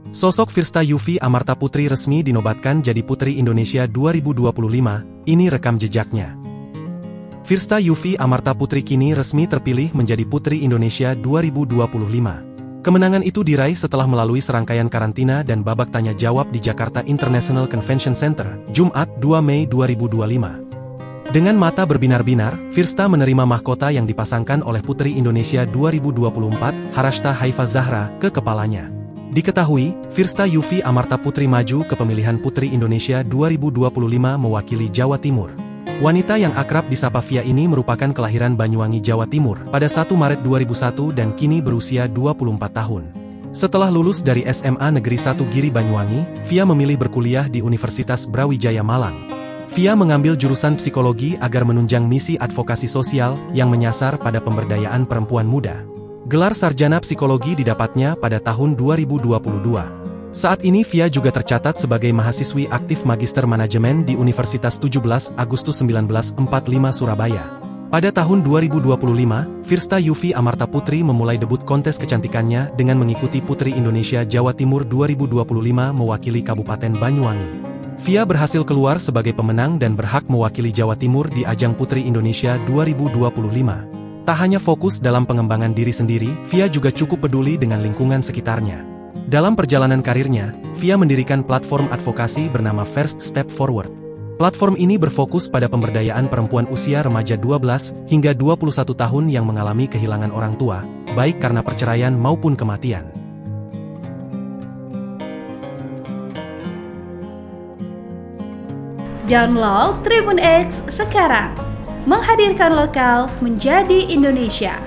Sosok Firsta Yufi Amarta Putri resmi dinobatkan jadi Putri Indonesia 2025, ini rekam jejaknya. Firsta Yufi Amarta Putri kini resmi terpilih menjadi Putri Indonesia 2025. Kemenangan itu diraih setelah melalui serangkaian karantina dan babak tanya jawab di Jakarta International Convention Center, Jumat 2 Mei 2025. Dengan mata berbinar-binar, Firsta menerima mahkota yang dipasangkan oleh Putri Indonesia 2024, Harashta Haifa Zahra, ke kepalanya. Diketahui, Firsta Yufi Amarta Putri maju ke pemilihan Putri Indonesia 2025 mewakili Jawa Timur. Wanita yang akrab disapa Fia ini merupakan kelahiran Banyuwangi, Jawa Timur, pada 1 Maret 2001 dan kini berusia 24 tahun. Setelah lulus dari SMA Negeri 1 Giri Banyuwangi, Fia memilih berkuliah di Universitas Brawijaya Malang. Fia mengambil jurusan psikologi agar menunjang misi advokasi sosial yang menyasar pada pemberdayaan perempuan muda. Gelar sarjana psikologi didapatnya pada tahun 2022. Saat ini Fia juga tercatat sebagai mahasiswi aktif Magister Manajemen di Universitas 17 Agustus 1945 Surabaya. Pada tahun 2025, Firsta Yufi Amarta Putri memulai debut kontes kecantikannya dengan mengikuti Putri Indonesia Jawa Timur 2025 mewakili Kabupaten Banyuwangi. Fia berhasil keluar sebagai pemenang dan berhak mewakili Jawa Timur di ajang Putri Indonesia 2025. Tak hanya fokus dalam pengembangan diri sendiri, Fia juga cukup peduli dengan lingkungan sekitarnya. Dalam perjalanan karirnya, Fia mendirikan platform advokasi bernama First Step Forward. Platform ini berfokus pada pemberdayaan perempuan usia remaja 12 hingga 21 tahun yang mengalami kehilangan orang tua, baik karena perceraian maupun kematian. Download Tribun X sekarang, menghadirkan lokal menjadi Indonesia.